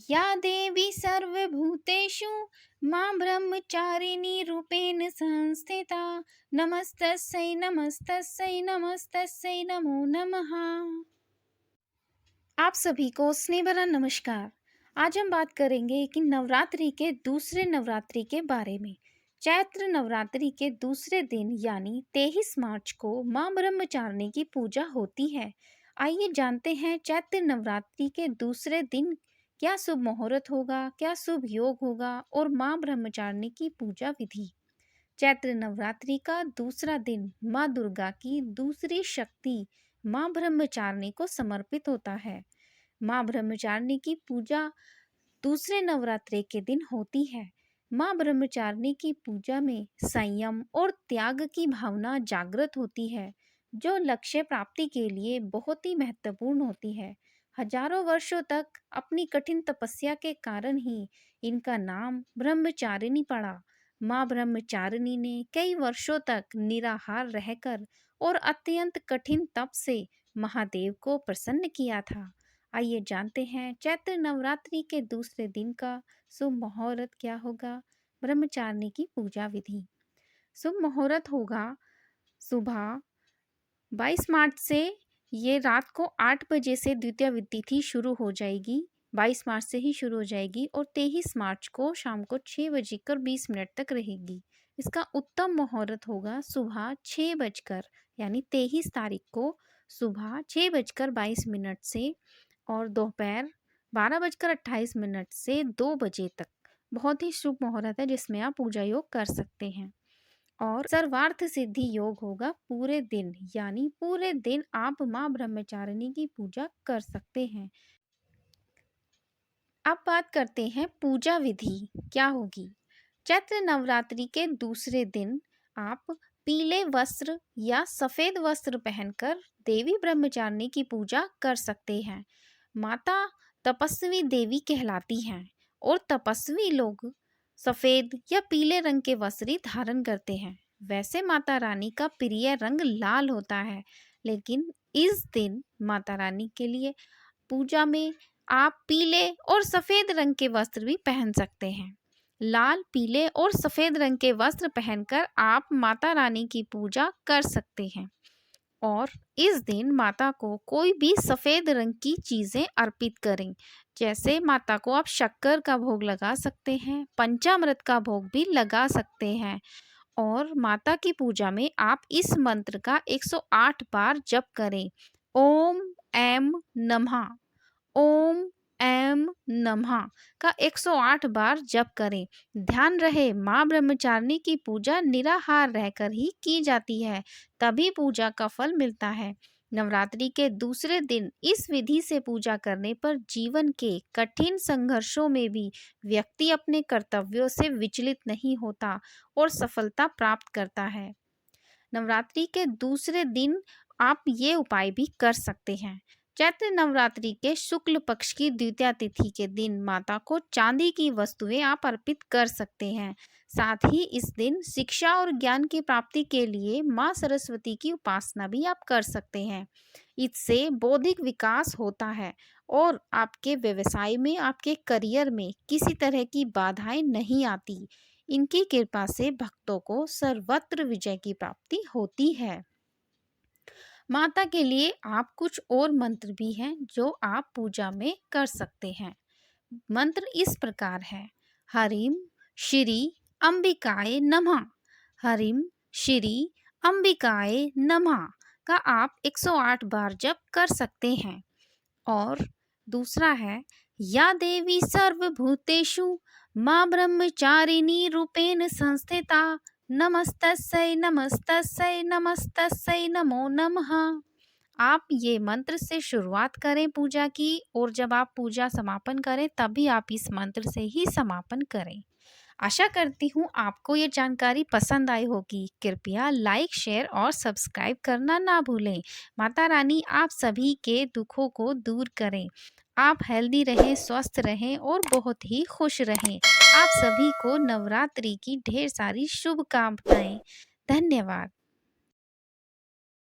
या देवी सर्वभूतेषु मां ब्रह्मचारिणी रूपेण संस्थिता नमस्तस्यै नमस्तस्यै नमस्तस्यै नमो नमः। आप सभी को स्नेह भरा नमस्कार। आज हम बात करेंगे कि नवरात्रि के दूसरे नवरात्रि के बारे में। चैत्र नवरात्रि के दूसरे दिन यानी 23 मार्च को मां ब्रह्मचारिणी की पूजा होती है। आइए जानते हैं चैत्र नवरात्रि के दूसरे दिन क्या शुभ मुहूर्त होगा, क्या शुभ योग होगा और मां ब्रह्मचारिणी की पूजा विधि। चैत्र नवरात्रि का दूसरा दिन मां दुर्गा की दूसरी शक्ति मां ब्रह्मचारिणी को समर्पित होता है। मां ब्रह्मचारिणी की पूजा दूसरे नवरात्रि के दिन होती है। मां ब्रह्मचारिणी की पूजा में संयम और त्याग की भावना जागृत होती है, जो लक्ष्य प्राप्ति के लिए बहुत ही महत्वपूर्ण होती है। हजारों वर्षों तक अपनी कठिन तपस्या के कारण ही इनका नाम ब्रह्मचारिणी पड़ा। मां ब्रह्मचारिणी ने कई वर्षों तक निराहार रहकर और अत्यंत कठिन तप से महादेव को प्रसन्न किया था। आइए जानते हैं चैत्र नवरात्रि के दूसरे दिन का शुभ मुहूर्त क्या होगा। ब्रह्मचारिणी की पूजा विधि। शुभ मुहूर्त होगा सुबह 22 मार्च से, ये रात को 8 बजे से द्वितीया तिथि शुरू हो जाएगी। 22 मार्च से ही शुरू हो जाएगी और 23 मार्च को शाम को 6:20 तक रहेगी। इसका उत्तम मुहूर्त होगा सुबह 6 बजकर यानी 23 तारीख को सुबह 6:22 से और दोपहर 12:28 से 2 बजे तक। बहुत ही शुभ मुहूर्त है जिसमें आप पूजा योग कर सकते हैं। और सर्वार्थ सिद्धि योग होगा पूरे दिन, यानी पूरे दिन आप मां ब्रह्मचारिणी की पूजा कर सकते हैं। अब बात करते हैं पूजा विधि क्या होगी। चैत्र नवरात्रि के दूसरे दिन आप पीले वस्त्र या सफेद वस्त्र पहनकर देवी ब्रह्मचारिणी की पूजा कर सकते हैं। माता तपस्वी देवी कहलाती हैं और तपस्वी लोग सफेद या पीले रंग के वस्त्र धारण करते हैं। वैसे माता रानी का प्रिय रंग लाल होता है, लेकिन इस दिन माता रानी के लिए पूजा में आप पीले और सफेद रंग के वस्त्र भी पहन सकते हैं। लाल, पीले और सफेद रंग के वस्त्र पहनकर आप माता रानी की पूजा कर सकते हैं। और इस दिन माता को कोई भी सफेद रंग की चीजें अर्पित करें। जैसे माता को आप शक्कर का भोग लगा सकते हैं, पंचामृत का भोग भी लगा सकते हैं। और माता की पूजा में आप इस मंत्र का 108 बार जप करें। ओम ऐम नमः, ओम ऐम नमः का 108 बार जप करें। ध्यान रहे मां ब्रह्मचारिणी की पूजा निराहार रहकर ही की जाती है, तभी पूजा का फल मिलता है। नवरात्रि के दूसरे दिन इस विधि से पूजा करने पर जीवन के कठिन संघर्षों में भी व्यक्ति अपने कर्तव्यों से विचलित नहीं होता और सफलता प्राप्त करता है। नवरात्रि के दूसरे दिन आप ये उपाय भी कर सकते हैं। चैत्र नवरात्रि के शुक्ल पक्ष की द्वितीया तिथि के दिन माता को चांदी की वस्तुएं आप अर्पित कर सकते हैं। साथ ही इस दिन शिक्षा और ज्ञान की प्राप्ति के लिए माँ सरस्वती की उपासना भी आप कर सकते हैं। इससे बौद्धिक विकास होता है और आपके व्यवसाय में, आपके करियर में किसी तरह की बाधाएं नहीं आती। इनकी कृपा से भक्तों को सर्वत्र विजय की प्राप्ति होती है। माता के लिए आप कुछ और मंत्र भी हैं जो आप पूजा में कर सकते हैं। मंत्र इस प्रकार है। हरिम श्री अंबिकाय नमः, हरिम श्री अंबिकाय नमः का आप 108 बार जप कर सकते हैं। और दूसरा है, या देवी सर्वभूतेषु मां ब्रह्मचारिणी रूपेण संस्थिता नमस्तस्यै नमस्तस्यै नमस्तस्यै नमो नमः। आप ये मंत्र से शुरुआत करें पूजा की, और जब आप पूजा समापन करें तभी आप इस मंत्र से ही समापन करें। आशा करती हूँ आपको ये जानकारी पसंद आई होगी। कृपया लाइक, शेयर और सब्सक्राइब करना ना भूलें। माता रानी आप सभी के दुखों को दूर करें। आप हेल्दी रहें, स्वस्थ रहें और बहुत ही खुश रहें। आप सभी को नवरात्रि की ढेर सारी शुभकामनाएं। धन्यवाद।